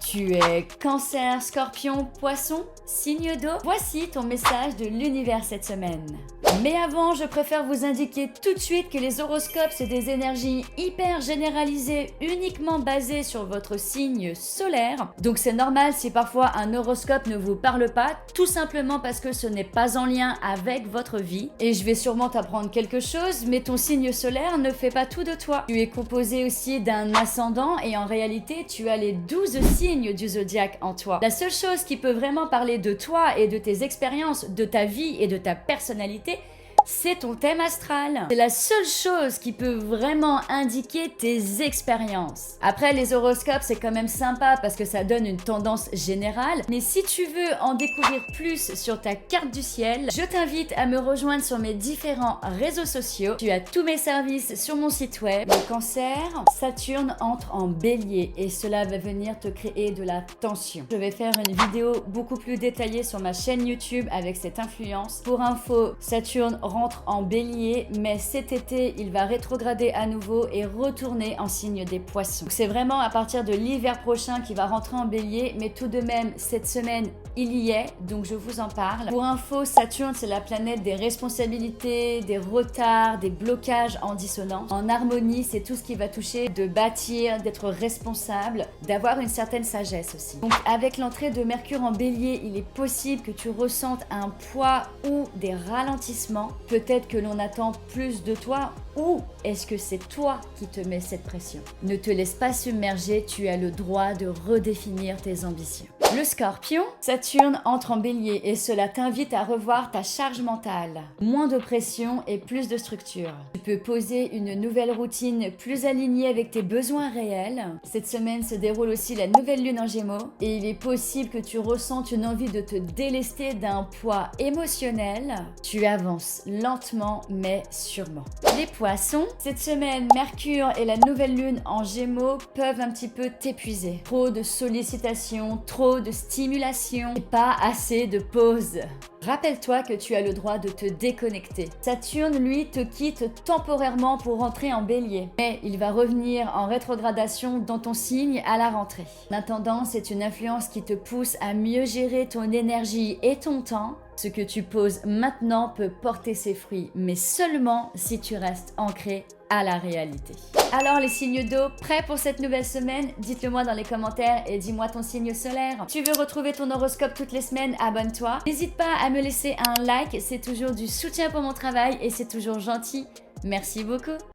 Tu es Cancer, Scorpion, Poisson, signe d'eau. Voici ton message de l'univers cette semaine. Mais avant, je préfère vous indiquer tout de suite que les horoscopes, c'est des énergies hyper généralisées, uniquement basées sur votre signe solaire. Donc c'est normal si parfois un horoscope ne vous parle pas, tout simplement parce que ce n'est pas en lien avec votre vie. Et je vais sûrement t'apprendre quelque chose, mais ton signe solaire ne fait pas tout de toi. Tu es composé aussi d'un ascendant et en réalité, tu as les 12 signes du zodiaque en toi. La seule chose qui peut vraiment parler de toi et de tes expériences, de ta vie et de ta personnalité, c'est ton thème astral. C'est la seule chose qui peut vraiment indiquer tes expériences. Après, les horoscopes, c'est quand même sympa parce que ça donne une tendance générale. Mais si tu veux en découvrir plus sur ta carte du ciel, je t'invite à me rejoindre sur mes différents réseaux sociaux. Tu as tous mes services sur mon site web. Le Cancer, Saturne entre en Bélier et cela va venir te créer de la tension. Je vais faire une vidéo beaucoup plus détaillée sur ma chaîne YouTube avec cette influence. Pour info, Saturne rentre en Bélier, mais cet été, il va rétrograder à nouveau et retourner en signe des Poissons. C'est vraiment à partir de l'hiver prochain qu'il va rentrer en Bélier, mais tout de même, cette semaine, il y est, donc je vous en parle. Pour info, Saturne, c'est la planète des responsabilités, des retards, des blocages en dissonance. En harmonie, c'est tout ce qui va toucher de bâtir, d'être responsable, d'avoir une certaine sagesse aussi. Donc avec l'entrée de Mercure en Bélier, il est possible que tu ressentes un poids ou des ralentissements. Peut-être que l'on attend plus de toi ou est-ce que c'est toi qui te mets cette pression? Ne te laisse pas submerger, tu as le droit de redéfinir tes ambitions. Le Scorpion, Saturne entre en Bélier et cela t'invite à revoir ta charge mentale. Moins de pression et plus de structure. Tu peux poser une nouvelle routine plus alignée avec tes besoins réels. Cette semaine se déroule aussi la nouvelle lune en Gémeaux et il est possible que tu ressentes une envie de te délester d'un poids émotionnel. Tu avances lentement mais sûrement. Les Poissons, cette semaine, Mercure et la nouvelle lune en Gémeaux peuvent un petit peu t'épuiser. Trop de sollicitations, trop de stimulation et pas assez de pause. Rappelle-toi que tu as le droit de te déconnecter. Saturne, lui, te quitte temporairement pour rentrer en Bélier. Mais il va revenir en rétrogradation dans ton signe à la rentrée. En attendant, c'est une influence qui te pousse à mieux gérer ton énergie et ton temps. Ce que tu poses maintenant peut porter ses fruits, mais seulement si tu restes ancré à la réalité. Alors les signes d'eau, prêts pour cette nouvelle semaine? Dites-le moi dans les commentaires et dis-moi ton signe solaire. Tu veux retrouver ton horoscope toutes les semaines? Abonne-toi. N'hésite pas à me laisser un like, c'est toujours du soutien pour mon travail et c'est toujours gentil. Merci beaucoup.